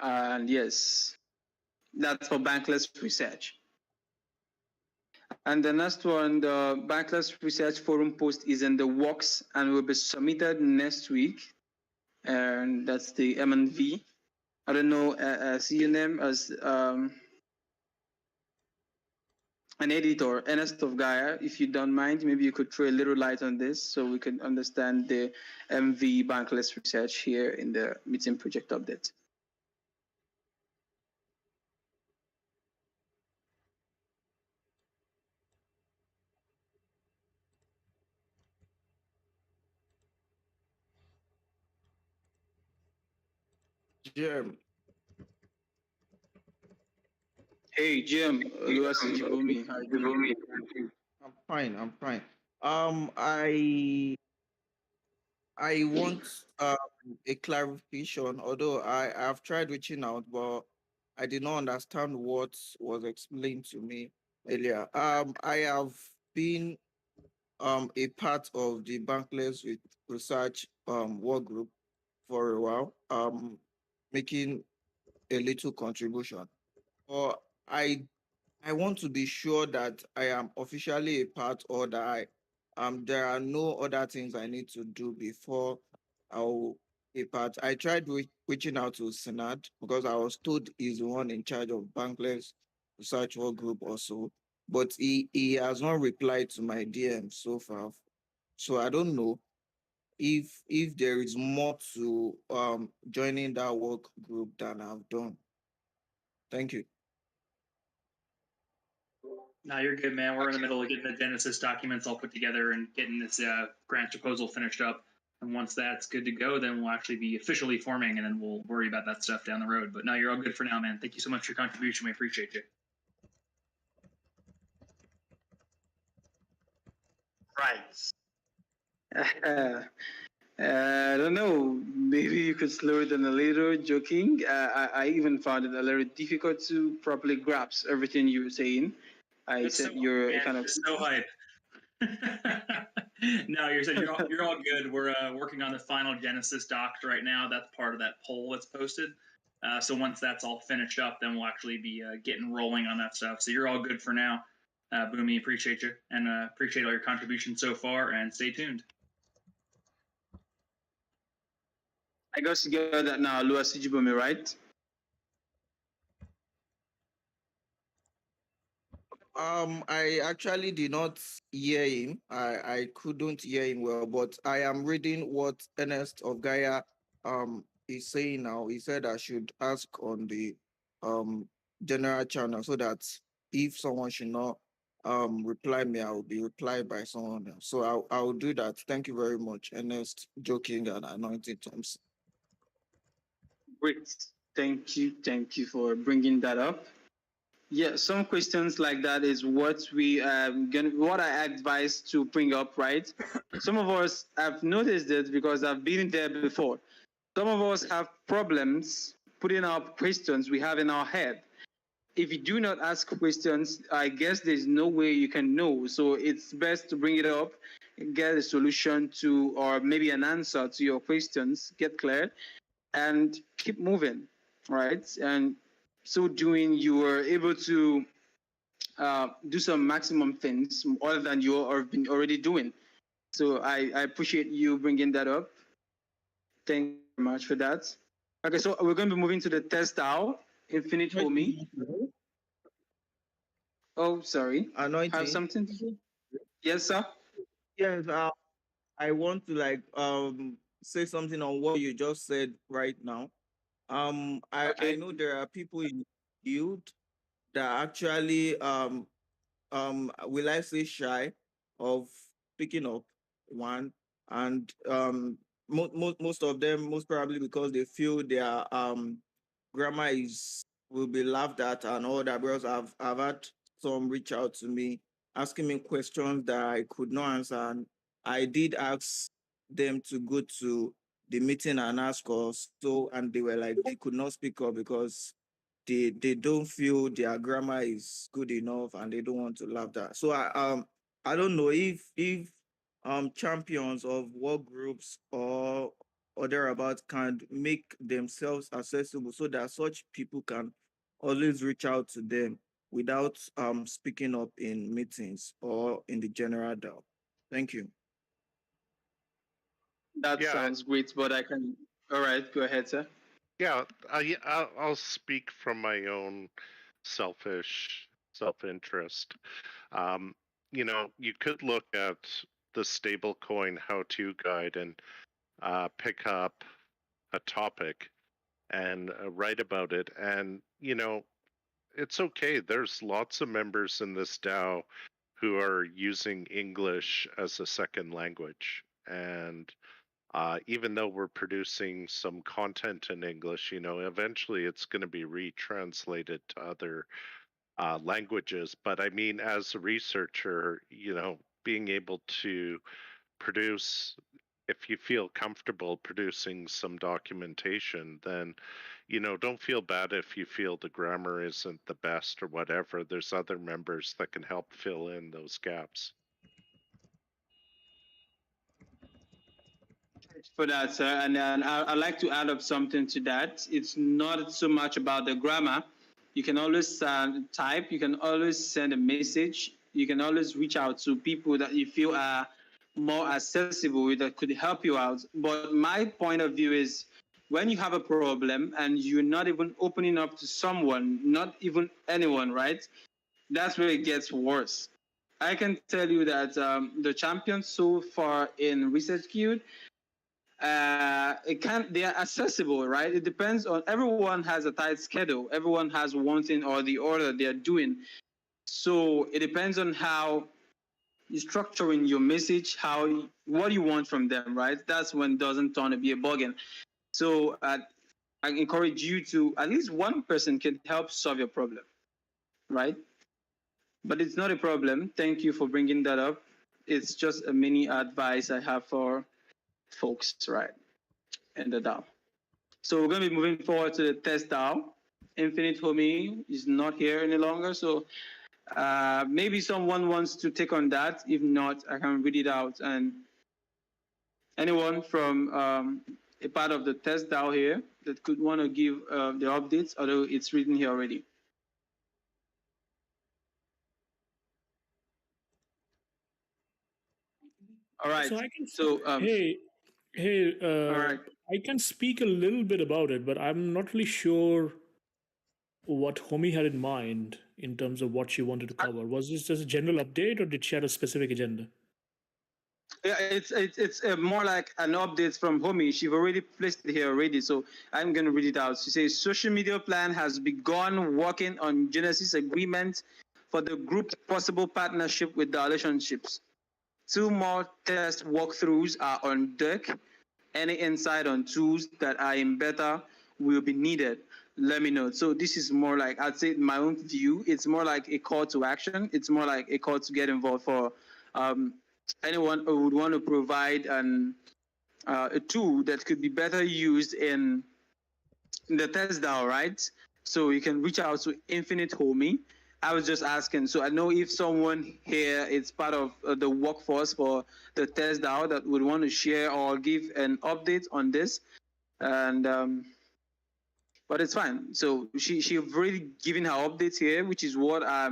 E: And yes, that's for Bankless Research. And the next one, the Bankless Research Forum post is in the works and will be submitted next week. And that's the M&V. I don't know, see your name as an editor, Ernest of Gaia. If you don't mind, maybe you could throw a little light on this so we can understand the MV Bankless Research here in the meeting project update.
U: Jim.
E: Hey, Jim. Louis Jibumi. How you doing?
U: I'm fine. I'm fine. I want a clarification. Although I've tried reaching out, but I did not understand what was explained to me earlier. I have been a part of the Bankless Research work group for a while, making a little contribution. But I want to be sure that I am officially a part, or that there are no other things I need to do before I'll be part. I tried reaching out to Senat because I was told he's the one in charge of Bankless Research Work Group also, but he has not replied to my DM so far. So I don't know if there is more to joining that work group than I've done. Thank you.
T: No, you're good, man. We're in the middle of getting the Genesis documents all put together and getting this grant proposal finished up. And once that's good to go, then we'll actually be officially forming, and then we'll worry about that stuff down the road. But no, you're all good for now, man. Thank you so much for your contribution. We appreciate you.
E: Right. I don't know. Maybe you could slow it down a little, joking. I even found it a little difficult to properly grasp everything you were saying. I
T: That's
E: said
T: so,
E: you're
T: man,
E: kind of
T: so hype. No, you're all good. We're working on the final Genesis docs right now. That's part of that poll that's posted. So once that's all finished up, then we'll actually be getting rolling on that stuff. So you're all good for now. Boomy, appreciate you, and appreciate all your contributions so far, and stay tuned.
E: I guess you get that now, Louis Jibumi, right?
U: I actually did not hear him. I couldn't hear him well, but I am reading what Ernest of Gaia is saying now. He said I should ask on the general channel so that if someone should not reply me, I will be replied by someone else. So I'll do that. Thank you very much, Ernest, Joking, and Anointed Thompson.
E: Great. Thank you for bringing that up. Yeah, some questions like that is what what I advise to bring up, right? Some of us have noticed it because I've been there before. Some of us have problems putting up questions we have in our head. If you do not ask questions, I guess there's no way you can know. So it's best to bring it up, get a solution to, or maybe an answer to your questions, get cleared, and keep moving, right? And so doing, you were able to do some maximum things other than you have been already doing. So I appreciate you bringing that up. Thank you very much for that. Okay, so we're going to be moving to the test now. Infinite for me. Oh, sorry.
U: Anointing.
E: Have something to say? Yes, sir.
U: Yes, I want to say something on what you just said right now. I know there are people in youth that actually will I say shy of picking up one, and most of them most probably because they feel their grammar is will be laughed at and all that. Because I've had some reach out to me asking me questions that I could not answer, and I did ask them to go to the meeting and ask us, so and they were like they could not speak up because they don't feel their grammar is good enough and they don't want to laugh that. So I don't know if champions of work groups or thereabouts can make themselves accessible so that such people can always reach out to them without speaking up in meetings or in the general DAO. Thank you.
E: That sounds great, but I can. All right, go ahead, sir.
L: Yeah, I'll speak from my own selfish self-interest. You could look at the stablecoin how-to guide and pick up a topic and write about it. And, it's okay. There's lots of members in this DAO who are using English as a second language. And even though we're producing some content in English, eventually it's going to be retranslated to other languages. But I mean, as a researcher, being able to produce, if you feel comfortable producing some documentation, then, don't feel bad if you feel the grammar isn't the best or whatever. There's other members that can help fill in those gaps.
E: For that, sir. And then I'd like to add up something to that. It's not so much about the grammar. You can always type, you can always send a message, you can always reach out to people that you feel are more accessible that could help you out. But my point of view is when you have a problem and you're not even opening up to someone, not even anyone, right? That's where it gets worse. I can tell you that the champions so far in Research Guild, they are accessible, right? It depends on, everyone has a tight schedule. Everyone has one thing or the other they're doing. So it depends on how you're structuring your message, what you want from them, right? That's when it doesn't turn to be a bugging. So I encourage you to, at least one person can help solve your problem, right? But it's not a problem. Thank you for bringing that up. It's just a mini advice I have for folks, right, in the DAO. So we're going to be moving forward to the test DAO. Infinite Homie is not here any longer, so maybe someone wants to take on that. If not, I can read it out. And anyone from a part of the test DAO here that could want to give the updates, although it's written here already. All right.
Q: So I can.
E: So
Q: hey.
E: All right.
Q: I can speak a little bit about it, but I'm not really sure what Homi had in mind in terms of what she wanted to cover. Was this just a general update, or did she have a specific agenda?
E: Yeah, it's more like an update from Homie. She's already placed it here already, so I'm going to read it out. She says, social media plan has begun working on Genesis agreement for the group's possible partnership with the relationships. 2 more test walkthroughs are on deck. Any insight on tools that are in beta will be needed. let me know. So this is more like, I'd say my own view, it's more like a call to action. It's more like a call to get involved for anyone who would want to provide a tool that could be better used in the test DAO, right? So you can reach out to Infinite Homie. I was just asking, so I know if someone here is part of the workforce for the test DAO that would want to share or give an update on this, and but it's fine. So she already given her updates here, which is what I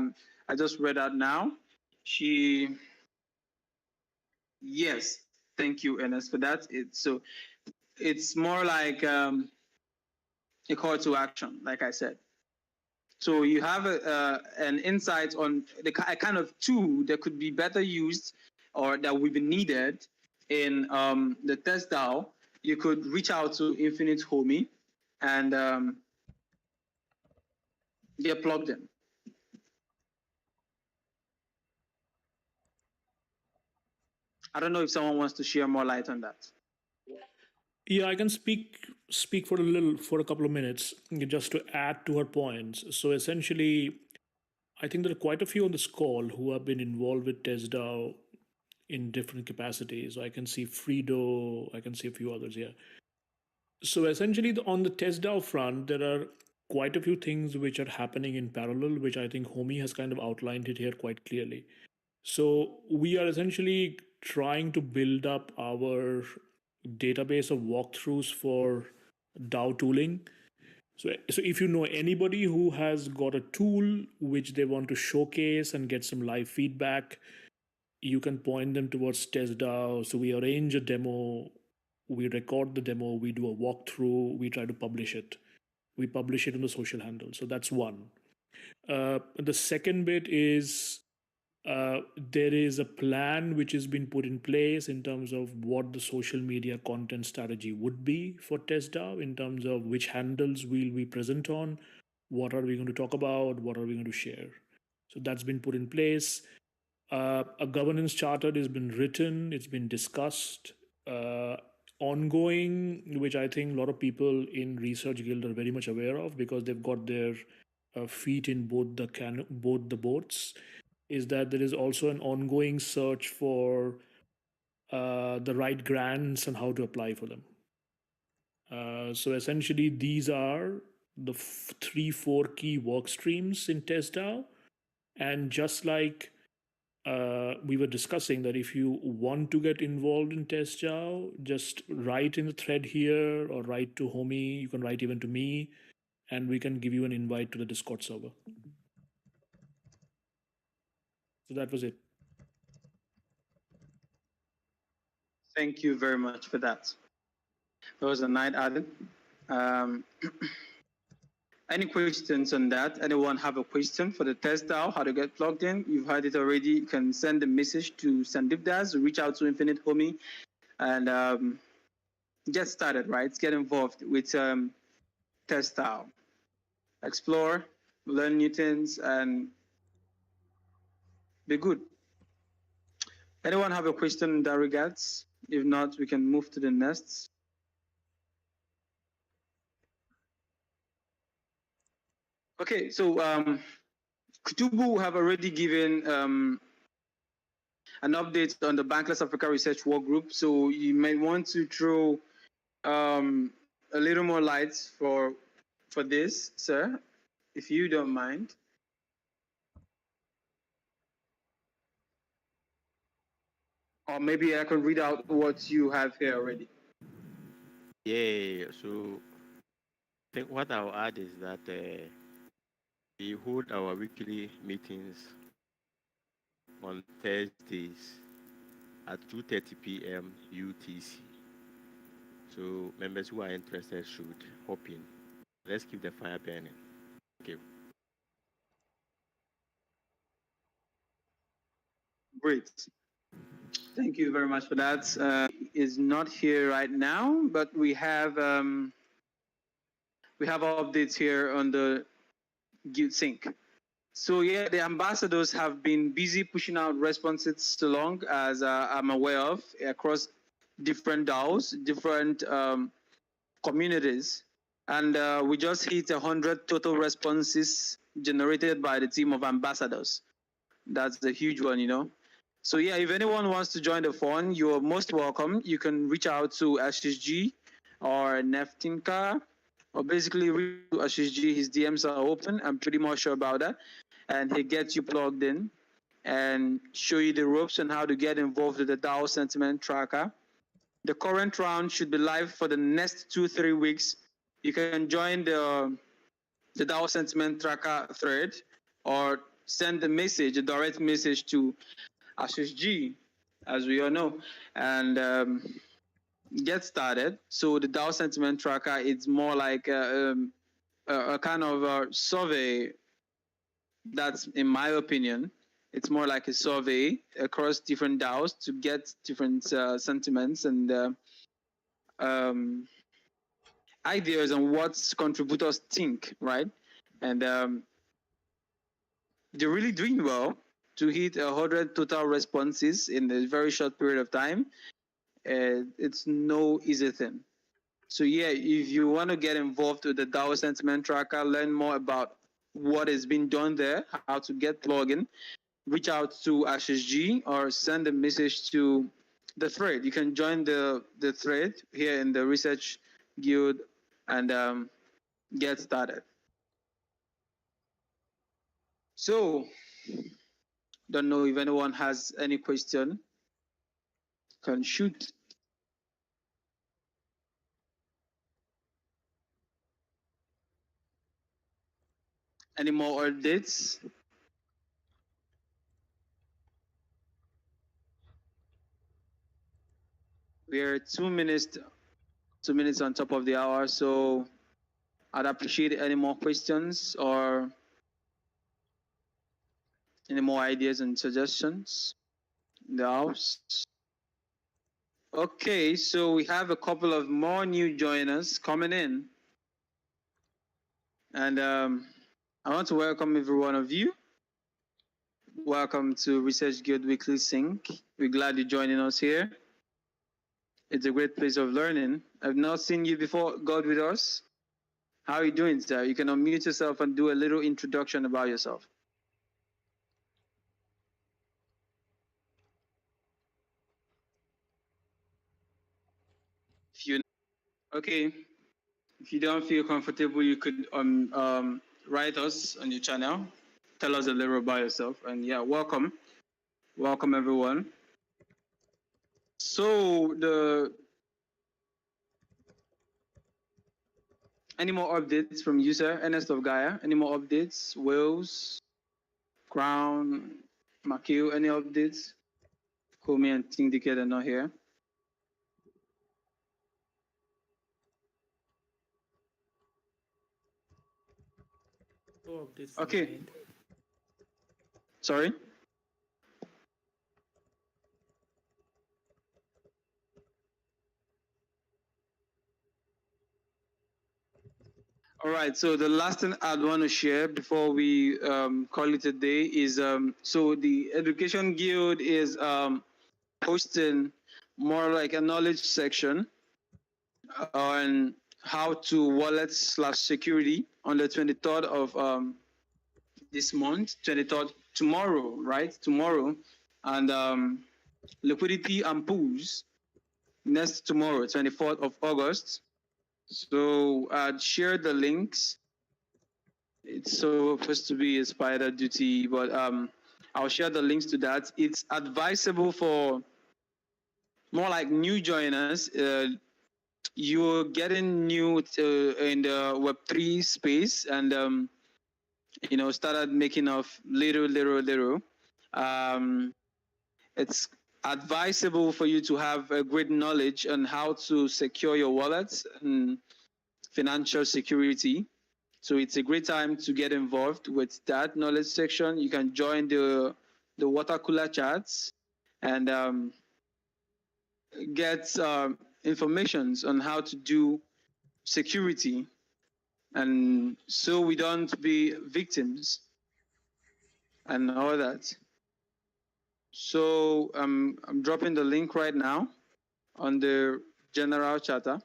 E: just read out now. Yes, thank you, Ernest, for that. It's more like a call to action, like I said. So you have an insight on a kind of tool that could be better used or that would be needed in the test DAO. You could reach out to Infinite Homie and get plugged in. I don't know if someone wants to share more light on that.
Q: Yeah, I can speak for a couple of minutes just to add to her points. So essentially, I think there are quite a few on this call who have been involved with TestDAO in different capacities. I can see Frido, I can see a few others here. So essentially, on the TestDAO front, there are quite a few things which are happening in parallel, which I think Homie has kind of outlined it here quite clearly. So we are essentially trying to build up our database of walkthroughs for DAO tooling. So if you know anybody who has got a tool which they want to showcase and get some live feedback, you can point them towards TestDAO. So we arrange a demo, we record the demo, we do a walkthrough, we try to publish it. We publish it on the social handle. So that's one. The second bit is there is a plan which has been put in place in terms of what the social media content strategy would be for TestDAO, in terms of which handles we'll be present on, what are we going to talk about, what are we going to share. So that's been put in place. A governance charter has been written, it's been discussed, ongoing, which I think a lot of people in Research Guild are very much aware of because they've got their feet in both the boats. Is that there is also an ongoing search for the right grants and how to apply for them. So essentially, these are the 3-4 key work streams in TestDAO. And just like we were discussing, that if you want to get involved in TestDAO, just write in the thread here or write to Homie. You can write even to me, and we can give you an invite to the Discord server. So that was it.
E: Thank you very much for that. That was a night added. Any questions on that? Anyone have a question for the test DAO, how to get plugged in? You've heard it already. You can send a message to Sandipdas, reach out to Infinite Homie, and get started, right? Get involved with test DAO. Explore, learn new things, and be good. Anyone have a question in that regards? If not, we can move to the next. Okay, so Kutubu have already given an update on the Bankless Africa Research Work Group, so you may want to throw a little more light for this, sir, if you don't mind. Or maybe I can read out what you have here already.
S: Yeah, so I think what I'll add is that we hold our weekly meetings on Thursdays at 2:30 p.m. UTC. So members who are interested should hop in. Let's keep the fire burning. Thank you.
E: Great. Thank you very much for that. Is not here right now, but we have updates here on the Guild Sync. So yeah, the ambassadors have been busy pushing out responses so long as I'm aware of across different DAOs, different communities. And we just hit 100 total responses generated by the team of ambassadors. That's a huge one, you know. So yeah, if anyone wants to join the fund, you're most welcome. You can reach out to SSG or Neftinka, or basically reach to SSG. His DMs are open. I'm pretty much sure about that. And he gets you plugged in and show you the ropes on how to get involved with the DAO sentiment tracker. The current round should be live for the next 2-3 weeks. You can join the DAO sentiment tracker thread or send a message, a direct message to SSG, as we all know, and get started. So the DAO sentiment tracker is more like a kind of a survey. That's, in my opinion, it's more like a survey across different DAOs to get different sentiments and ideas on what contributors think, right? And they're really doing well to hit 100 total responses in a very short period of time. It's no easy thing. So yeah, if you want to get involved with the DAO sentiment tracker, learn more about what has been done there, how to get plugged in, reach out to SSG or send a message to the thread. You can join the thread here in the Research Guild and get started. So, don't know if anyone has any question. Can shoot. Any more updates? We're 2 minutes on top of the hour, so I'd appreciate any more questions or any more ideas and suggestions in the house. Okay, so we have a couple of more new joiners coming in. And I want to welcome every one of you. Welcome to Research Guild Weekly Sync. We're glad you're joining us here. It's a great place of learning. I've not seen you before, God with us. How are you doing, sir? You can unmute yourself and do a little introduction about yourself. Okay. If you don't feel comfortable, you could write us on your channel. Tell us a little about yourself. And yeah, welcome. Welcome, everyone. So any more updates from you, sir? Ernest of Gaia, any more updates? Wales, Crown, Makil, any updates? Komi and Tindicate are not here.
I: No updates from
E: Okay.
I: my end.
E: Sorry? All right, so the last thing I'd want to share before we call it a day is so the Education Guild is posting more like a knowledge section on how to wallet/security on the 23rd of this month, 23rd, tomorrow, right? Tomorrow. And liquidity and pools next tomorrow, 24th of August. So I'd share the links. It's supposed to be a spider duty, but I'll share the links to that. It's advisable for more like new joiners. You're getting new in the Web3 space and, started making off little. It's advisable for you to have a great knowledge on how to secure your wallets and financial security. So it's a great time to get involved with that knowledge section. You can join the water cooler chats and get informations on how to do security, and so we don't be victims and all that. So I'm dropping the link right now on the general chatter.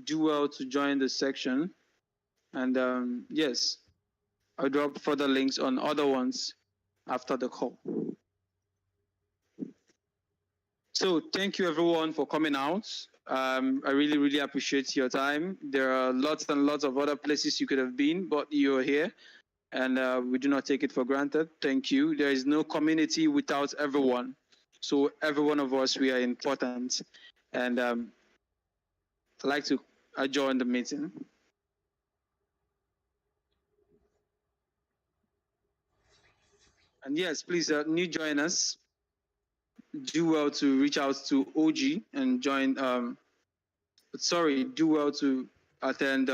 E: do well to join the section. And yes, I'll drop further links on other ones after the call. So thank you everyone for coming out. I really, really appreciate your time. There are lots and lots of other places you could have been, but you're here, and we do not take it for granted. Thank you. There is no community without everyone. So every one of us, we are important. And I'd like to adjourn the meeting. And yes, please, new joiners, do well to reach out to OG and join. Do well to attend